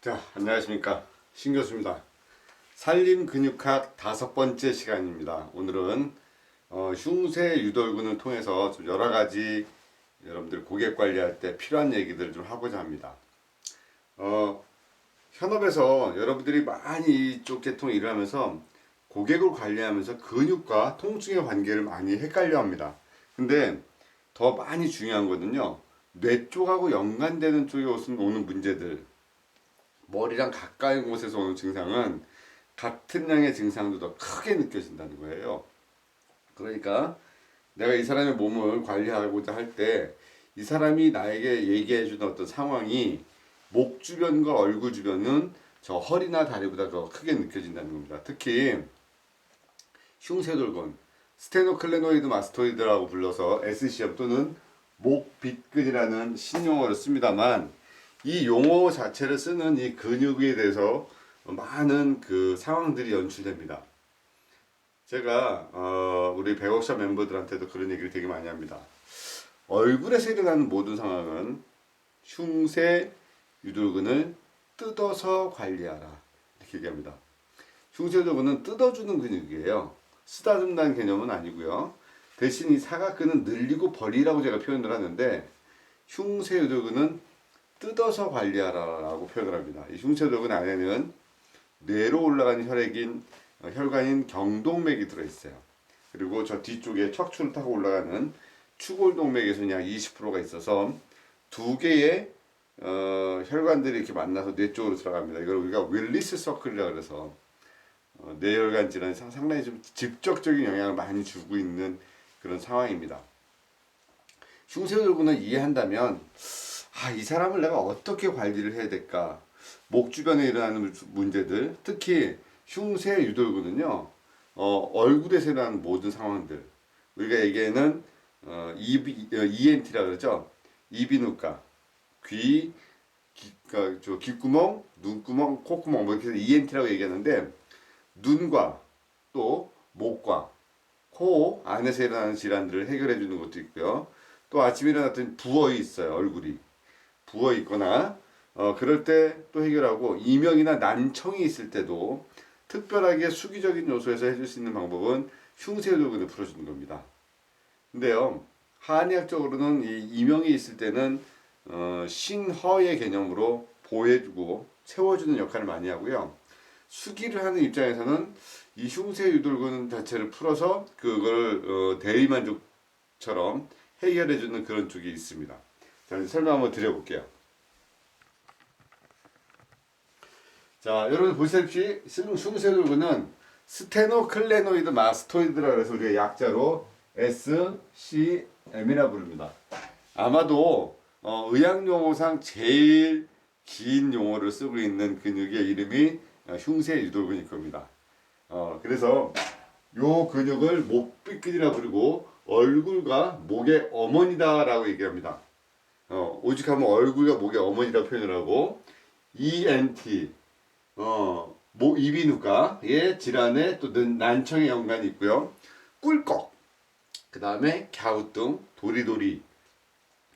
자, 안녕하십니까. 신교수입니다. 산림근육학 5번째 시간입니다. 오늘은 흉쇄 유돌근을 통해서 좀 여러가지 여러분들 고객 관리할 때 필요한 얘기들을 좀 하고자 합니다. 현업에서 여러분들이 많이 이쪽 계통에 일하면서 고객을 관리하면서 근육과 통증의 관계를 많이 헷갈려 합니다. 근데 더 많이 중요한 거는요, 뇌 쪽하고 연관되는 쪽에 오는 문제들, 머리랑 가까이 온 곳에서 오는 증상은 같은 양의 증상도 더 크게 느껴진다는 거예요. 그러니까 내가 이 사람의 몸을 관리하고자 할 때 이 사람이 나에게 얘기해주는 어떤 상황이 목 주변과 얼굴 주변은 저 허리나 다리보다 더 크게 느껴진다는 겁니다. 특히 흉쇄돌근, 스테노클레노이드 마스토이드라고 불러서 SCM 또는 목빗근이라는 신용어를 씁니다만, 이 용어 자체를 쓰는 이 근육에 대해서 많은 그 상황들이 연출됩니다. 제가 우리 백억샷 멤버들한테도 그런 얘기를 되게 많이 합니다. 얼굴에서 일어나는 모든 상황은 흉쇄 유돌근을 뜯어서 관리하라, 이렇게 얘기합니다. 흉쇄 유돌근은 뜯어주는 근육이에요. 쓰다듬는 개념은 아니고요. 대신 이 사각근은 늘리고 벌리라고 제가 표현을 하는데, 흉쇄 유돌근은 뜯어서 관리하라라고 표현을 합니다. 이 흉쇄 유돌근 안에는 뇌로 올라가는 혈관인 경동맥이 들어있어요. 그리고 저 뒤쪽에 척추를 타고 올라가는 추골동맥에서는 약 20%가 있어서 두 개의 혈관들이 이렇게 만나서 뇌 쪽으로 들어갑니다. 이걸 우리가 윌리스 서클이라고 그래서 뇌혈관 질환이 상당히 좀 직접적인 영향을 많이 주고 있는 그런 상황입니다. 흉쇄돌근을 이해한다면 이 사람을 내가 어떻게 관리를 해야 될까? 목 주변에 일어나는 문제들, 특히 흉쇄 유돌근은요, 얼굴에서 일어나는 모든 상황들, 우리가 얘기하는 ENT라 그러죠. 이비인후과, 귓구멍, 눈구멍, 콧구멍, 뭐 이렇게 ENT라고 얘기하는데, 눈과 또 목과 코 안에서 일어나는 질환들을 해결해 주는 것도 있고요. 또 아침에 일어났더니 부어 있어요. 얼굴이 부어 있거나 그럴 때 또 해결하고, 이명이나 난청이 있을 때도 특별하게 수기적인 요소에서 해줄 수 있는 방법은 흉쇄유돌근을 풀어주는 겁니다. 근데요, 한의학적으로는 이 이명이 있을 때는 신허의 개념으로 보호해주고 채워주는 역할을 많이 하고요. 수기를 하는 입장에서는 이 흉쇄유돌근 자체를 풀어서 그걸 대리만족처럼 해결해주는 그런 쪽이 있습니다. 자, 이제 설명 한번 드려볼게요. 자, 여러분 보시다시피 흉쇄돌근은 스테노클레노이드 마스토이드라 해서 우리가 약자로 SCM이라 부릅니다. 아마도 의학용어상 제일 긴 용어를 쓰고 있는 근육의 이름이 흉쇄유돌근일 겁니다. 그래서 요 근육을 목빗근이라 부르고 얼굴과 목의 어머니다라고 얘기합니다. 오직하면 얼굴과 목의 어머니라고 표현을 하고, ENT, 이비인후과의 질환에 또 난청의 연관이 있고요. 꿀꺽, 그 다음에 갸우뚱, 도리도리,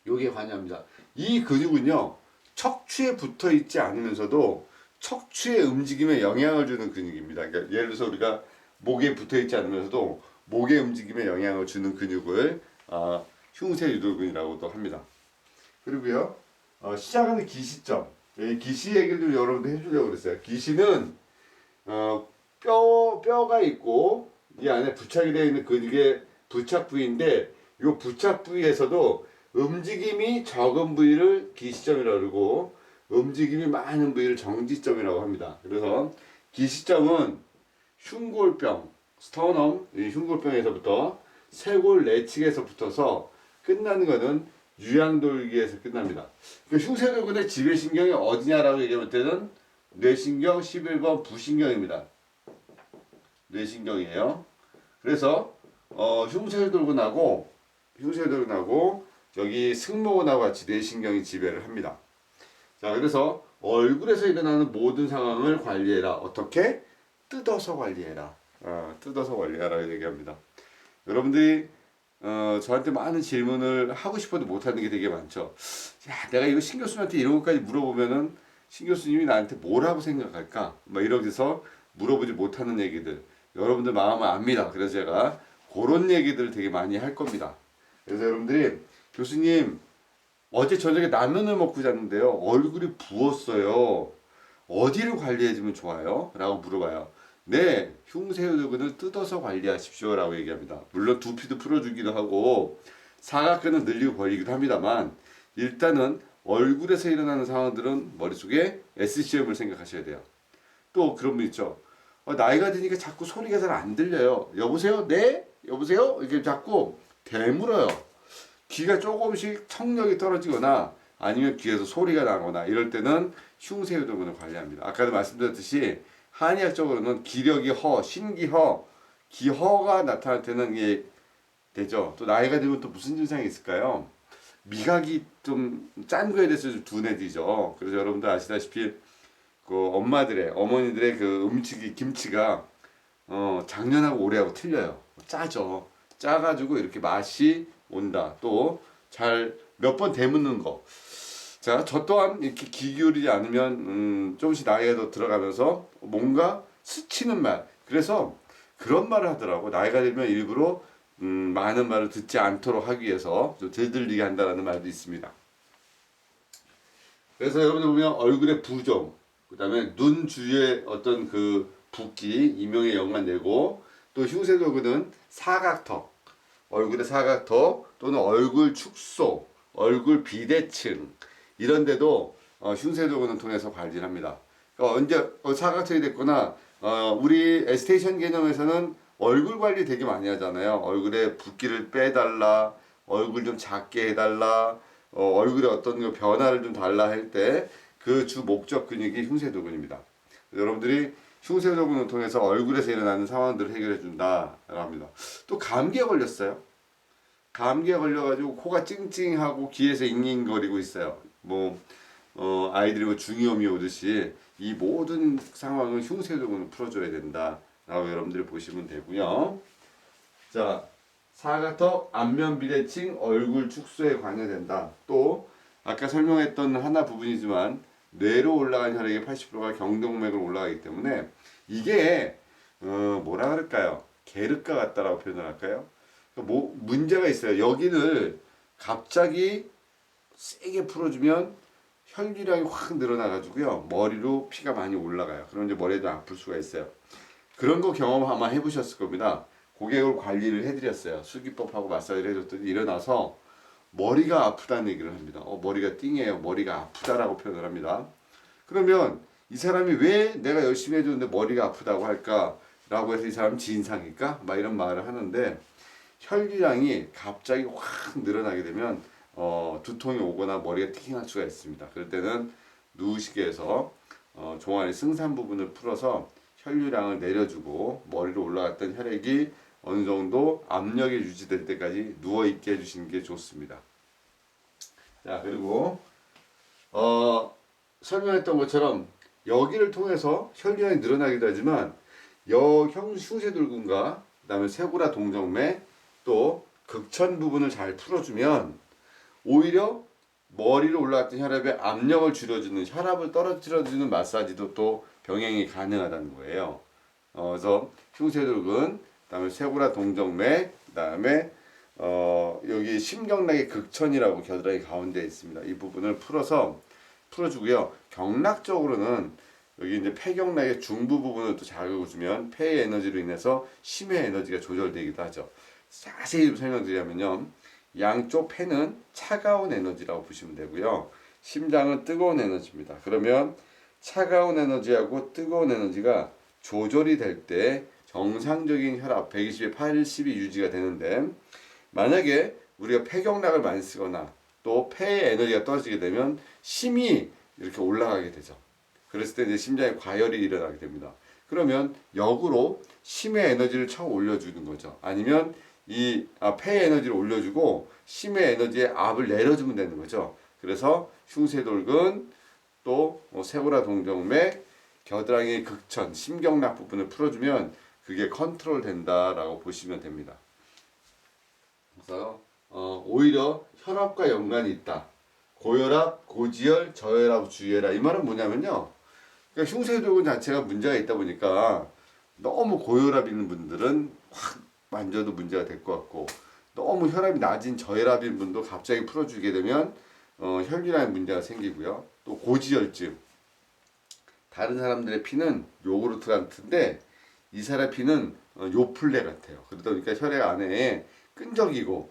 요게 관여합니다. 이 근육은요, 척추에 붙어 있지 않으면서도 척추의 움직임에 영향을 주는 근육입니다. 그러니까 예를 들어서 우리가 목에 붙어 있지 않으면서도 목의 움직임에 영향을 주는 근육을 흉쇄유돌근이라고도 합니다. 그리고요, 시작하는 기시점, 기시 얘기를 좀 여러분들 해주려고 그랬어요. 기시는 뼈가 있고 이 안에 부착이 되어 있는 근육의 부착 부위인데, 이 부착 부위에서도 움직임이 적은 부위를 기시점이라고 그러고 움직임이 많은 부위를 정지점이라고 합니다. 그래서 기시점은 흉골병, 스터넘, 흉골병에서부터 쇄골 내측에서 붙어서 끝나는 것은 유양돌기에서 끝납니다. 흉쇄돌근의 지배신경이 어디냐라고 얘기할 때는 뇌신경 11번 부신경입니다. 뇌신경이에요. 그래서 흉쇄돌근하고 여기 승모근하고 같이 뇌신경이 지배를 합니다. 자, 그래서 얼굴에서 일어나는 모든 상황을 관리해라. 어떻게? 뜯어서 관리해라. 뜯어서 관리하라 얘기합니다. 여러분들이 저한테 많은 질문을 하고 싶어도 못하는 게 되게 많죠. 야, 내가 이거 신교수한테 이런 것까지 물어보면은 신 교수님이 나한테 뭐라고 생각할까? 막 이러면서 물어보지 못하는 얘기들 여러분들 마음을 압니다. 그래서 제가 그런 얘기들을 되게 많이 할 겁니다. 그래서 여러분들이 교수님 어제 저녁에 라면을 먹고 잤는데요. 얼굴이 부었어요. 어디를 관리해주면 좋아요? 라고 물어봐요. 네, 흉쇄유두근을 뜯어서 관리하십시오. 라고 얘기합니다. 물론 두피도 풀어주기도 하고 사각근은 늘리고 벌리기도 합니다만 일단은 얼굴에서 일어나는 상황들은 머릿속에 SCM을 생각하셔야 돼요. 또 그런 분 있죠. 나이가 드니까 자꾸 소리가 잘 안 들려요. 여보세요? 네? 여보세요? 이렇게 자꾸 되물어요. 귀가 조금씩 청력이 떨어지거나 아니면 귀에서 소리가 나거나 이럴 때는 흉쇄유두근을 관리합니다. 아까도 말씀드렸듯이 한의학적으로는 기력이 허, 신기허, 기허가 나타날 때는 이게 되죠. 또 나이가 들면 또 무슨 증상이 있을까요? 미각이 좀 짠 거에 대해서 좀 둔해지죠. 그래서 여러분들 아시다시피 그 엄마들의 어머니들의 그 음식이 김치가 작년하고 올해하고 틀려요. 짜죠. 짜가지고 이렇게 맛이 온다. 또 잘 몇 번 되묻는 거. 자, 저 또한 이렇게 귀 기울이지 않으면 조금씩 나이가 더 들어가면서 뭔가 스치는 말. 그래서 그런 말을 하더라고. 나이가 들면 일부러 많은 말을 듣지 않도록 하기 위해서 좀 들들리게 한다는 말도 있습니다. 그래서 여러분들 보면 얼굴에 부종, 그 다음에 눈 주위에 어떤 그 붓기, 이명의 영만 내고 또 흉쇄도구는 사각턱, 얼굴의 사각턱 또는 얼굴 축소, 얼굴 비대칭 이런 데도 흉쇄도구는 통해서 관리를 합니다. 언제 사각턱이 됐거나 우리 에스테이션 개념에서는 얼굴 관리 되게 많이 하잖아요. 얼굴에 붓기를 빼달라, 얼굴 좀 작게 해달라, 얼굴에 어떤 변화를 좀 달라 할 때 그 주 목적 근육이 흉쇄도근입니다. 여러분들이 흉쇄도근을 통해서 얼굴에서 일어나는 상황들을 해결해 준다라고 합니다. 또 감기에 걸렸어요. 감기에 걸려가지고 코가 찡찡하고 귀에서 잉잉거리고 있어요. 아이들이 뭐 중이염이 오듯이 이 모든 상황을 흉쇄도근을 풀어줘야 된다라고 여러분들이 보시면 되고요. 자, 사각턱, 안면 비대칭, 얼굴 축소에 관여된다. 또 아까 설명했던 하나 부분이지만 뇌로 올라간 혈액의 80%가 경동맥으로 올라가기 때문에 이게 뭐라 그럴까요? 계륵과 같다라고 표현을 할까요? 문제가 있어요. 여기를 갑자기 세게 풀어주면 혈류량이 확 늘어나가지고요. 머리로 피가 많이 올라가요. 그럼 이제 머리도 아플 수가 있어요. 그런 거 경험 아마 해보셨을 겁니다. 고객을 관리를 해드렸어요. 수기법하고 마사지를 해줬더니 일어나서 머리가 아프다는 얘기를 합니다. 머리가 띵해요. 머리가 아프다라고 표현을 합니다. 그러면 이 사람이 왜 내가 열심히 해줬는데 머리가 아프다고 할까? 라고 해서 이 사람 진상일까? 막 이런 말을 하는데 혈류량이 갑자기 확 늘어나게 되면 두통이 오거나 머리가 띵할 수가 있습니다. 그럴 때는 누우시게 해서 종아리 승산 부분을 풀어서 혈류량을 내려주고 머리로 올라갔던 혈액이 어느 정도 압력이 유지될 때까지 누워있게 해주시는 게 좋습니다. 자, 그리고 설명했던 것처럼 여기를 통해서 혈류량이 늘어나기도 하지만 흉쇄돌근과 그 다음에 쇄골화 동정맥 또 극천 부분을 잘 풀어주면 오히려 머리로 올라갔던 혈압의 압력을 줄여주는 혈압을 떨어뜨려주는 마사지도 또 병행이 가능하다는 거예요. 그래서 흉쇄돌근, 그다음에 쇄골화 동정맥, 그다음에 여기 심경락의 극천이라고 겨드랑이 가운데 있습니다. 이 부분을 풀어주고요. 경락적으로는 여기 이제 폐경락의 중부 부분을 또 자극을 주면 폐의 에너지로 인해서 심의 에너지가 조절되기도 하죠. 자세히 설명드리자면요. 양쪽 폐는 차가운 에너지라고 보시면 되고요. 심장은 뜨거운 에너지입니다. 그러면 차가운 에너지하고 뜨거운 에너지가 조절이 될 때 정상적인 혈압 120에 80이 유지가 되는데 만약에 우리가 폐경락을 많이 쓰거나 또 폐의 에너지가 떨어지게 되면 심이 이렇게 올라가게 되죠. 그랬을 때 이제 심장에 과열이 일어나게 됩니다. 그러면 역으로 심의 에너지를 쳐 올려주는 거죠. 아니면 이 폐의 에너지를 올려주고 심의 에너지의 압을 내려주면 되는 거죠. 그래서 흉쇄돌근 또 쇄골화 동정맥, 겨드랑이 극천, 심경락 부분을 풀어주면 그게 컨트롤 된다라고 보시면 됩니다. 그래서 오히려 혈압과 연관이 있다. 고혈압, 고지혈, 저혈압 주의해라. 이 말은 뭐냐면요. 그러니까 흉쇄도근 자체가 문제가 있다 보니까 너무 고혈압 있는 분들은 확 만져도 문제가 될 것 같고 너무 혈압이 낮은 저혈압인 분도 갑자기 풀어주게 되면 혈류량에 문제가 생기고요. 또 고지혈증. 다른 사람들의 피는 요구르트 같은데 이 사람의 피는 요플레 같아요. 그러다 보니까 혈액 안에 끈적이고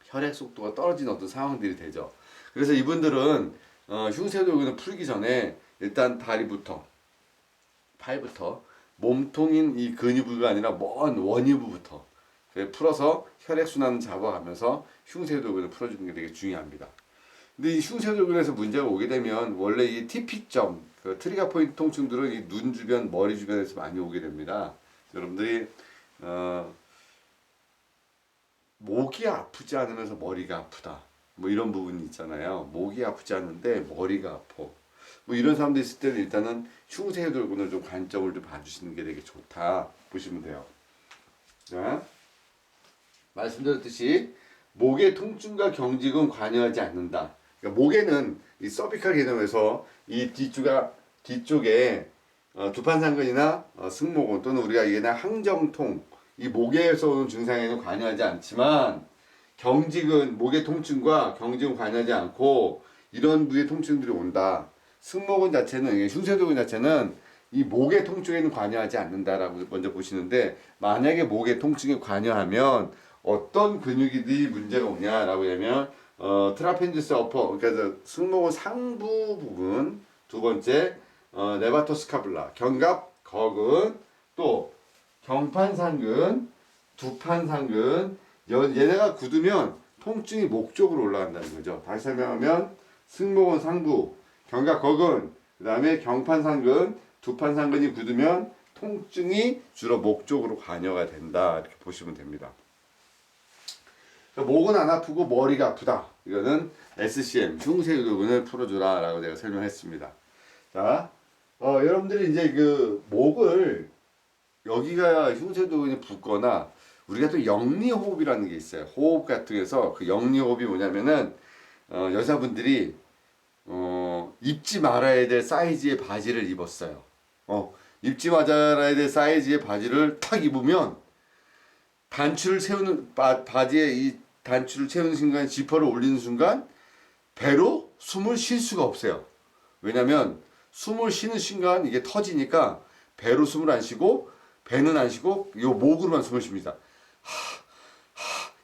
혈액 속도가 떨어지는 어떤 상황들이 되죠. 그래서 이분들은 흉쇄도근을 풀기 전에 일단 다리부터 팔부터 몸통인 이 근위부가 아니라 먼 원위부부터 풀어서 혈액순환을 잡아가면서 흉쇄도근을 풀어주는 게 되게 중요합니다. 근데 이 흉쇄도근에서 문제가 오게 되면 원래 이 TP점, 그 트리거 포인트 통증들은 이 눈 주변, 머리 주변에서 많이 오게 됩니다. 여러분들이 목이 아프지 않으면서 머리가 아프다. 뭐 이런 부분이 있잖아요. 목이 아프지 않은데 머리가 아파. 뭐 이런 사람들 있을 때는 일단은 흉쇄도근을 좀 관점을 좀 봐주시는 게 되게 좋다 보시면 돼요. 자, 말씀드렸듯이 목의 통증과 경직은 관여하지 않는다. 그러니까 목에는 이 서비컬 개념에서 이 뒤쪽에 두판상근이나 승모근 또는 우리가 얘기하는 항정통 이 목에서 오는 증상에는 관여하지 않지만 경직은 목의 통증과 경직은 관여하지 않고 이런 부위의 통증들이 온다. 승모근 자체는 흉쇄도근 자체는 이 목의 통증에는 관여하지 않는다라고 먼저 보시는데 만약에 목의 통증에 관여하면 어떤 근육이 문제가 오냐라고 하면 트라펜지스 어퍼 그러니까 승모근 상부 부분 두 번째 네바토스카블라 견갑 거근 또 경판상근 두판상근 얘네가 굳으면 통증이 목 쪽으로 올라간다는 거죠. 다시 설명하면 승모근 상부 견갑 거근 그 다음에 경판상근 두판상근이 굳으면 통증이 주로 목 쪽으로 관여가 된다 이렇게 보시면 됩니다. 목은 안 아프고 머리가 아프다. 이거는 SCM 흉쇄도근을 풀어주라 라고 제가 설명했습니다. 자, 여러분들이 이제 그 목을 여기가 흉쇄도근이 붓거나 우리가 또 영리호흡이라는 게 있어요. 호흡 같은 데서 그 영리호흡이 뭐냐면은 여자분들이 입지 말아야 될 사이즈의 바지를 입었어요. 입지 말아야 될 사이즈의 바지를 탁 입으면 단추를 세우는 바지에 이 단추를 채우는 순간 지퍼를 올리는 순간 배로 숨을 쉴 수가 없어요. 왜냐면 숨을 쉬는 순간 이게 터지니까 배로 숨을 안 쉬고 배는 안 쉬고 요 목으로만 숨을 쉽니다.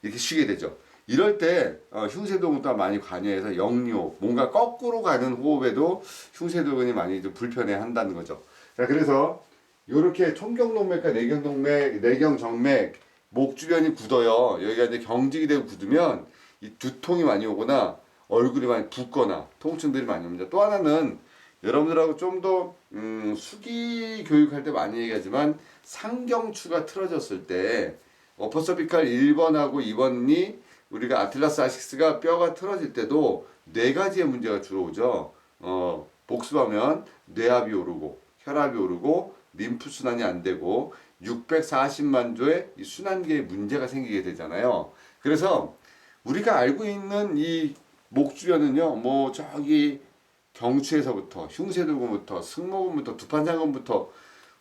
이렇게 쉬게 되죠. 이럴 때 흉쇄도근과 많이 관여해서 역류호흡 뭔가 거꾸로 가는 호흡에도 흉쇄도근이 많이 좀 불편해 한다는 거죠. 자, 그래서 이렇게 총경동맥과 내경정맥 목 주변이 굳어요. 여기가 이제 경직이 되고 굳으면 이 두통이 많이 오거나 얼굴이 많이 붓거나 통증들이 많이 옵니다. 또 하나는 여러분들하고 좀 더 수기 교육할 때 많이 얘기하지만 상경추가 틀어졌을 때 어퍼서비칼 1번하고 2번이 우리가 아틀라스 아식스가 뼈가 틀어질 때도 네 가지의 문제가 주로 오죠. 복습하면 뇌압이 오르고 혈압이 오르고 림프순환이 안 되고 640만 조의 이 순환계에 문제가 생기게 되잖아요. 그래서 우리가 알고 있는 이 목 주변은요, 뭐 저기 경추에서부터 흉쇄도근부터 승모근부터 두판상근부터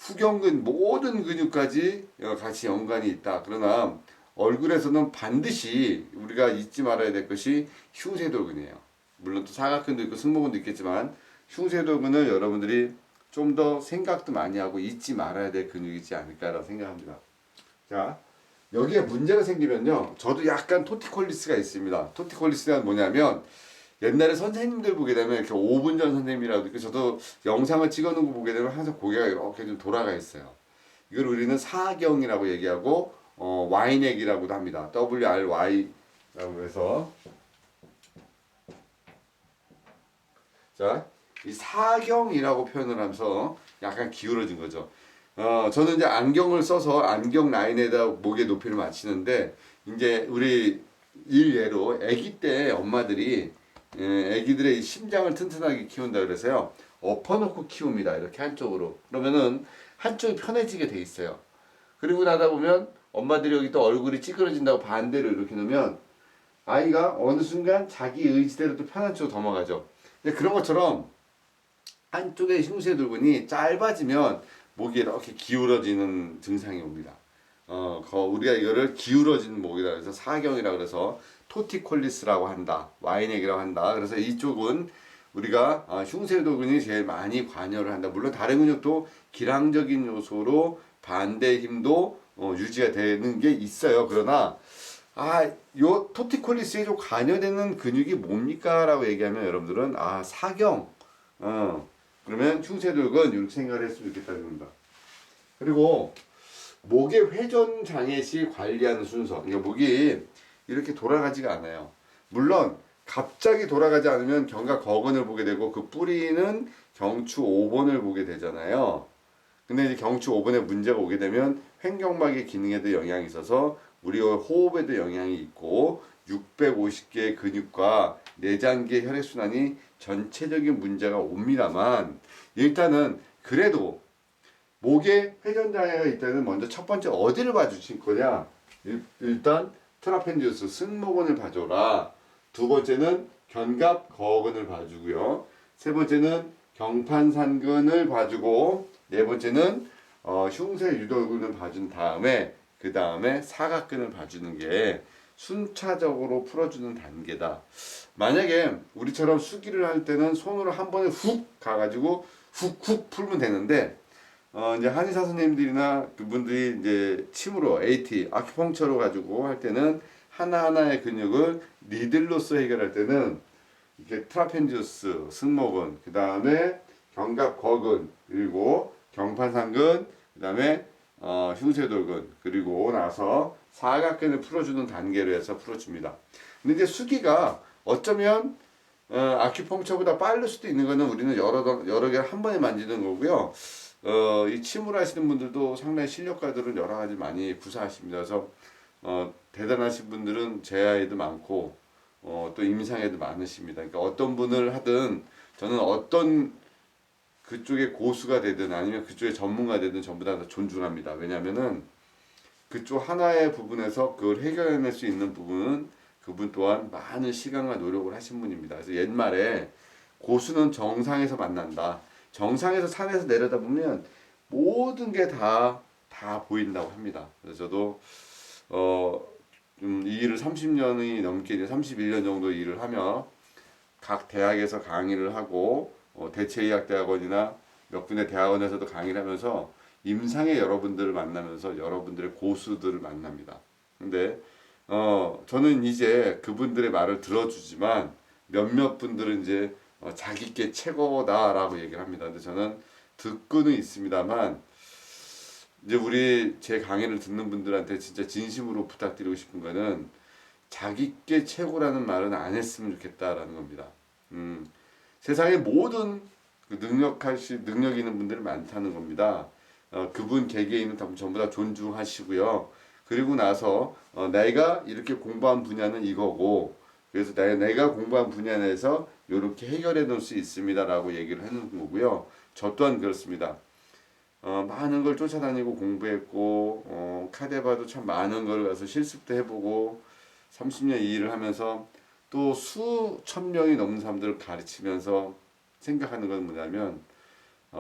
후경근 모든 근육까지 같이 연관이 있다. 그러나 얼굴에서는 반드시 우리가 잊지 말아야 될 것이 흉쇄도근이에요. 물론 또 사각근도 있고 승모근도 있겠지만 흉쇄도근을 여러분들이 좀 더 생각도 많이 하고 잊지 말아야 될 근육이지 않을까라고 생각합니다. 자, 여기에 문제가 생기면요. 저도 약간 토티콜리스가 있습니다. 토티콜리스가 뭐냐면 옛날에 선생님들 보게 되면 이렇게 5분 전 선생님이라고 있고 저도 영상을 찍어 놓은 거 보게 되면 항상 고개가 이렇게 좀 돌아가 있어요. 이걸 우리는 사경이라고 얘기하고 와이넥이라고도 합니다. WRY라고 해서 자, 이 사경이라고 표현을 하면서 약간 기울어진 거죠. 저는 이제 안경을 써서 안경 라인에다 목의 높이를 맞추는데 이제 우리 일례로 아기 때 엄마들이 아기들의 심장을 튼튼하게 키운다 그래서요 엎어놓고 키웁니다. 이렇게 한쪽으로 그러면은 한쪽이 편해지게 돼 있어요. 그리고 나다 보면 엄마들이 여기 또 얼굴이 찌그러진다고 반대로 이렇게 놓으면 아이가 어느 순간 자기 의지대로 또 편한 쪽으로 넘어가죠. 근데 그런 것처럼 한쪽의 흉쇄돌근이 짧아지면 목이 이렇게 기울어지는 증상이 옵니다. 우리가 이거를 기울어진 목이라 그래서 사경이라 그래서 토티콜리스라고 한다. 와이넥이라고 한다. 그래서 이쪽은 우리가 흉쇄도근이 제일 많이 관여를 한다. 물론 다른 근육도 기량적인 요소로 반대 힘도 유지가 되는 게 있어요. 그러나 요 토티콜리스에 좀 관여되는 근육이 뭡니까? 라고 얘기하면 여러분들은 사경. 그러면 흉쇄도근 이렇게 생각을 했으면 좋겠다는 겁니다. 그리고 목의 회전 장애 시 관리하는 순서. 그러니까 목이 이렇게 돌아가지가 않아요. 물론 갑자기 돌아가지 않으면 견갑 거근을 보게 되고 그 뿌리는 경추 5번을 보게 되잖아요. 근데 이제 경추 5번에 문제가 오게 되면 횡격막의 기능에도 영향이 있어서 우리 호흡에도 영향이 있고 650개의 근육과 내장계 혈액순환이 전체적인 문제가 옵니다만 일단은 그래도 목에 회전장애가 있다면 먼저 첫 번째 어디를 봐주실 거냐? 일단 트라펜지우스 승모근을 봐줘라. 두 번째는 견갑 거근을 봐주고요. 세 번째는 경판산근을 봐주고 네 번째는 흉쇄 유돌근을 봐준 다음에 그 다음에 사각근을 봐주는 게 순차적으로 풀어주는 단계다. 만약에 우리처럼 수기를 할 때는 손으로 한 번에 훅 가가지고 훅훅 풀면 되는데 이제 한의사 선생님들이나 그분들이 이제 침으로 AT, 아큐펑처로 가지고 할 때는 하나하나의 근육을 니들로서 해결할 때는 이렇게 트라펜지우스, 승모근, 그 다음에 견갑거근, 그리고 경판상근, 그 다음에 흉쇄돌근, 그리고 나서 사각근을 풀어주는 단계로 해서 풀어줍니다. 근데 이제 수기가 어쩌면 아큐펑처보다 빠를 수도 있는 거는 우리는 여러 개를 한 번에 만지는 거고요. 이 침을 하시는 분들도 상당히 실력가들은 여러 가지 많이 구사하십니다. 그래서 대단하신 분들은 재하에도 많고 또 임상에도 많으십니다. 그러니까 어떤 분을 하든 저는 어떤 그쪽의 고수가 되든 아니면 그쪽의 전문가 되든 전부 다 존중합니다. 왜냐하면은 그쪽 하나의 부분에서 그걸 해결해낼 수 있는 부분은 그분 또한 많은 시간과 노력을 하신 분입니다. 그래서 옛말에 고수는 정상에서 만난다. 정상에서 산에서 내려다보면 모든 게 다 보인다고 합니다. 그래서 저도 이 일을 30년이 넘게 이제 31년 정도 일을 하며 각 대학에서 강의를 하고 대체의학대학원이나 몇 군데 대학원에서도 강의를 하면서 임상의 여러분들을 만나면서 여러분들의 고수들을 만납니다. 근데 저는 이제 그분들의 말을 들어주지만 몇몇 분들은 이제 자기께 최고다라고 얘기를 합니다. 근데 저는 듣고는 있습니다만 이제 제 강의를 듣는 분들한테 진짜 진심으로 부탁드리고 싶은 거는 자기께 최고라는 말은 안 했으면 좋겠다라는 겁니다. 세상에 모든 능력 있는 분들이 많다는 겁니다. 그분 개개인은 전부 다 존중하시고요. 그리고 나서 내가 이렇게 공부한 분야는 이거고 그래서 내가 공부한 분야 내에서 이렇게 해결해 놓을 수 있습니다라고 얘기를 하는 거고요. 저 또한 그렇습니다. 많은 걸 쫓아다니고 공부했고 카데바도 참 많은 걸 가서 실습도 해보고 30년 이 일을 하면서 또 수천 명이 넘는 사람들을 가르치면서 생각하는 건 뭐냐면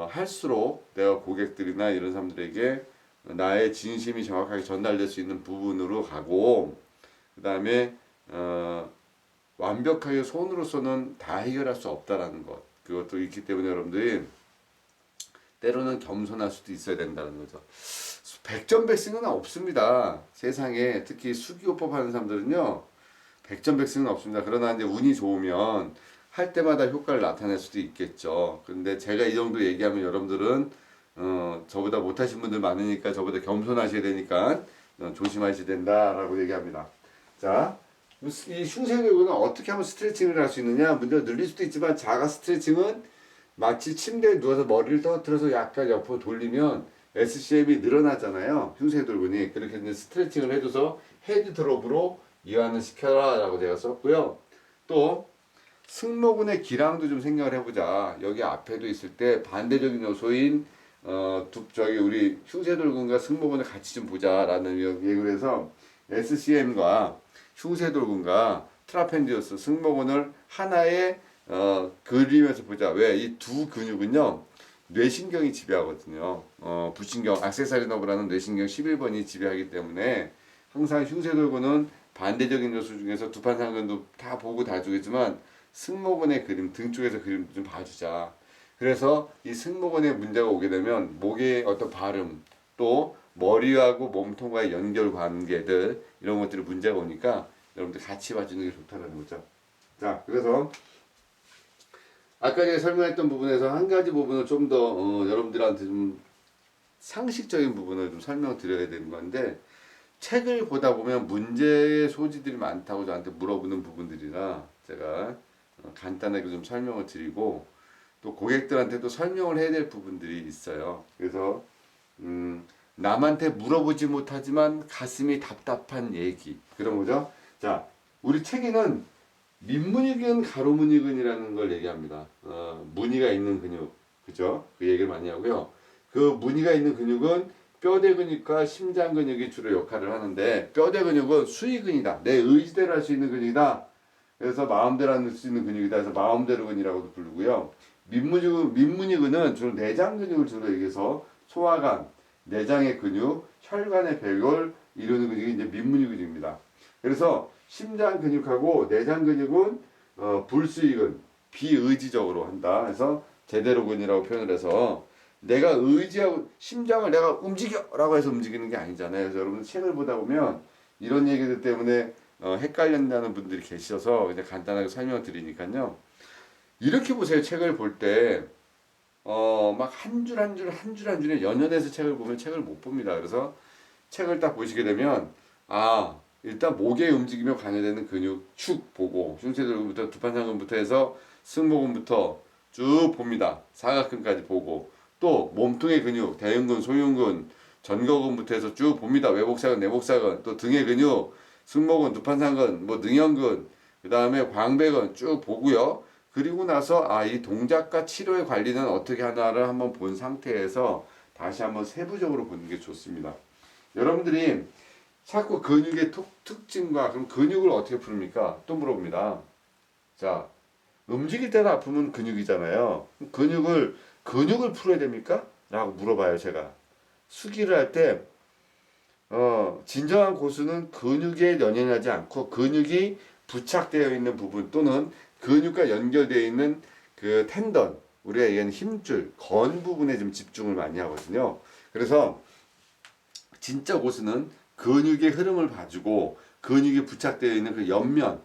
할수록 내가 고객들이나 이런 사람들에게 나의 진심이 정확하게 전달될 수 있는 부분으로 가고 그 다음에 완벽하게 손으로서는 다 해결할 수 없다라는 것 그것도 있기 때문에 여러분들이 때로는 겸손할 수도 있어야 된다는 거죠. 백전백승은 없습니다. 세상에 특히 수기호법 하는 사람들은요 백전백승은 없습니다. 그러나 이제 운이 좋으면 할 때마다 효과를 나타낼 수도 있겠죠. 근데 제가 이 정도 얘기하면 여러분들은 저보다 못하신 분들 많으니까 저보다 겸손하셔야 되니까 조심하셔야 된다라고 얘기합니다. 자, 이 흉쇄근은 어떻게 하면 스트레칭을 할 수 있느냐? 문제가 늘릴 수도 있지만 자가 스트레칭은 마치 침대에 누워서 머리를 떨어뜨려서 약간 옆으로 돌리면 SCM이 늘어나잖아요. 흉쇄돌근이. 그렇게 이제 스트레칭을 해줘서 헤드 드롭으로 이완을 시켜라 라고 제가 썼고요. 또 승모근의 기량도 좀 생각을 해보자. 여기 앞에도 있을 때 반대적인 요소인 우리 흉쇄돌근과 승모근을 같이 좀 보자라는 얘기를 해서 SCM과 흉쇄돌근과 트라펜디우스 승모근을 하나의 그림에서 보자. 왜? 이 두 근육은요 뇌신경이 지배하거든요. 부신경 액세서리 너브라는 뇌신경 11번이 지배하기 때문에 항상 흉쇄돌근은 반대적인 요소 중에서 두판상근도 다 보고 다 주겠지만 승모근의 그림 등 쪽에서 그림 좀 봐주자. 그래서 이 승모근에 문제가 오게 되면 목의 어떤 발음 또 머리하고 몸통과의 연결 관계들 이런 것들이 문제가 오니까 여러분들 같이 봐주는 게 좋다는 거죠. 자, 그래서 아까 제가 설명했던 부분에서 한 가지 부분을 좀 더 여러분들한테 좀 상식적인 부분을 좀 설명드려야 되는 건데 책을 보다 보면 문제의 소지들이 많다고 저한테 물어보는 부분들이라 제가 간단하게 좀 설명을 드리고 또 고객들한테도 설명을 해야 될 부분들이 있어요. 그래서 남한테 물어보지 못하지만 가슴이 답답한 얘기 그런 거죠. 자, 우리 책에는 민문이근 가로문이근이라는 걸 얘기합니다. 무늬가 있는 근육, 그죠? 그 얘기를 많이 하고요. 그 무늬가 있는 근육은 뼈대 근육과 심장 근육이 주로 역할을 하는데 뼈대 근육은 수의근이다. 내 의지대로 할 수 있는 근육이다. 그래서 마음대로 할 수 있는 근육이다. 그래서 마음대로 근이라고도 부르고요. 민문이근은 주로 내장 근육을 주로 얘기해서 소화관, 내장의 근육, 혈관의 배걸 이루는 근육이 이제 민문이 근육입니다. 그래서 심장 근육하고 내장 근육은 불수의근, 비의지적으로 한다. 그래서 제대로근이라고 표현을 해서 내가 의지하고 심장을 내가 움직여라고 해서 움직이는 게 아니잖아요. 그래서 여러분 책을 보다 보면 이런 얘기들 때문에 헷갈린다는 분들이 계셔서 이제 간단하게 설명을 드리니까요. 이렇게 보세요. 책을 볼 때 막 한 줄 한 줄 한 줄 한 줄에 연연해서 책을 보면 책을 못 봅니다. 그래서 책을 딱 보시게 되면 일단 목의 움직임에 관여되는 근육 축 보고 흉쇄돌근부터 두판상근부터 해서 승모근부터 쭉 봅니다. 사각근까지 보고 또 몸통의 근육 대흉근, 소흉근, 전거근부터 해서 쭉 봅니다. 외복사근, 내복사근 또 등의 근육 승모근, 두판상근, 뭐 능형근 그 다음에 광배근 쭉 보고요. 그리고 나서 이 동작과 치료의 관리는 어떻게 하나를 한번 본 상태에서 다시 한번 세부적으로 보는 게 좋습니다. 여러분들이 자꾸 근육의 특징과 그럼 근육을 어떻게 풉니까? 또 물어봅니다. 자, 움직일 때는 아프면 근육이잖아요. 근육을 풀어야 됩니까? 라고 물어봐요, 제가. 수기를 할 때, 진정한 고수는 근육에 연연하지 않고 근육이 부착되어 있는 부분 또는 근육과 연결되어 있는 그 텐던, 우리가 얘기하는 힘줄, 건 부분에 좀 집중을 많이 하거든요. 그래서 진짜 고수는 근육의 흐름을 봐주고 근육이 부착되어 있는 그 옆면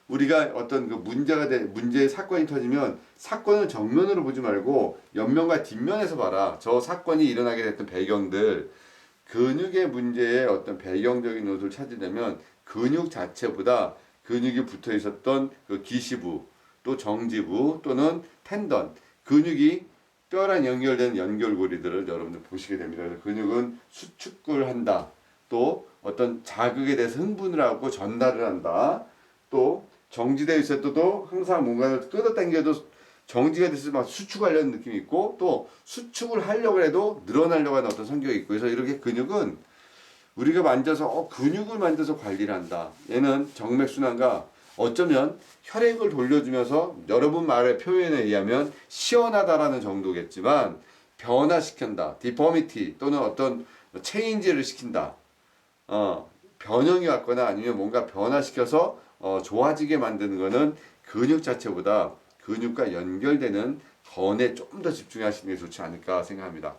우리가 어떤 그 문제의 사건이 터지면 사건을 정면으로 보지 말고 옆면과 뒷면에서 봐라. 저 사건이 일어나게 됐던 배경들 근육의 문제의 어떤 배경적인 요소를 찾으려면 근육 자체보다 근육이 붙어 있었던 그 기시부 또 정지부 또는 텐던 근육이 뼈랑 연결된 연결고리들을 여러분들 보시게 됩니다. 그래서 근육은 수축을 한다. 또 어떤 자극에 대해서 흥분을 하고 전달을 한다. 또 정지되어 있어도 항상 뭔가를 끌어당겨도 정지가 돼서 막 수축하려는 느낌이 있고 또 수축을 하려고 해도 늘어나려고 하는 어떤 성격이 있고 그래서 이렇게 근육은 우리가 만져서 근육을 만져서 관리를 한다. 얘는 정맥순환과 어쩌면 혈액을 돌려주면서 여러분 말의 표현에 의하면 시원하다라는 정도겠지만 변화시킨다. 디포미티 또는 어떤 체인지를 시킨다. 변형이 왔거나 아니면 뭔가 변화시켜서 좋아지게 만드는 거는 근육 자체보다 근육과 연결되는 건에 좀 더 집중하시는 게 좋지 않을까 생각합니다.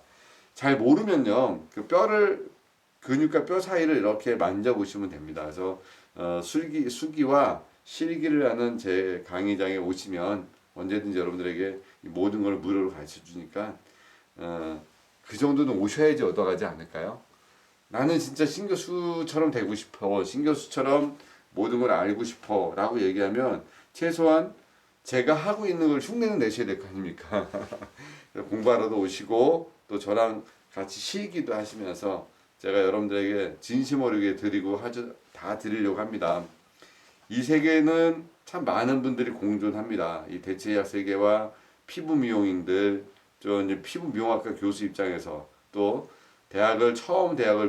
잘 모르면요, 그 근육과 뼈 사이를 이렇게 만져보시면 됩니다. 그래서 수기와 실기를 하는 제 강의장에 오시면 언제든지 여러분들에게 모든 걸 무료로 가르쳐 주니까 그 정도는 오셔야지 얻어가지 않을까요? 나는 진짜 신교수처럼 되고 싶어. 신교수처럼 모든 걸 알고 싶어. 라고 얘기하면 최소한 제가 하고 있는 걸 흉내는 내셔야 될 거 아닙니까? 공부하러도 오시고 또 저랑 같이 실기도 하시면서 제가 여러분들에게 진심 어리게 다 드리려고 합니다. 이 세계는 참 많은 분들이 공존합니다. 이 대체의학 세계와 피부 미용인들, 이제 피부 미용학과 교수 입장에서 또 대학을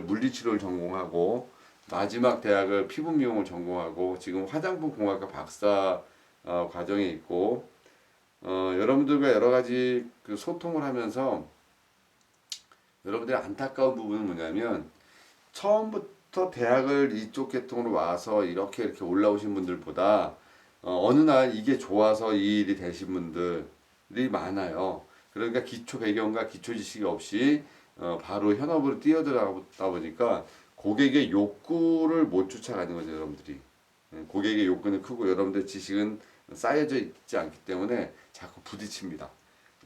물리치료를 전공하고 마지막 대학을 피부 미용을 전공하고 지금 화장품 공학과 박사 과정에 있고 여러분들과 여러 가지 그 소통을 하면서 여러분들의 안타까운 부분은 뭐냐면 처음부터 대학을 이쪽 계통으로 와서 이렇게 올라오신 분들보다 어느 날 이게 좋아서 이 일이 되신 분들이 많아요. 그러니까 기초 배경과 기초 지식이 없이 바로 현업으로 뛰어들어가다 보니까 고객의 욕구를 못 쫓아가는 거죠, 여러분들이. 고객의 욕구는 크고 여러분들 지식은 쌓여져 있지 않기 때문에 자꾸 부딪힙니다.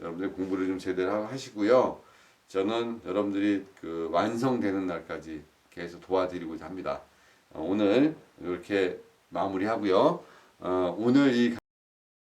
여러분들 공부를 좀 제대로 하시고요. 저는 여러분들이 그 완성되는 날까지 계속 도와드리고자 합니다. 오늘 이렇게 마무리하고요. 오늘 이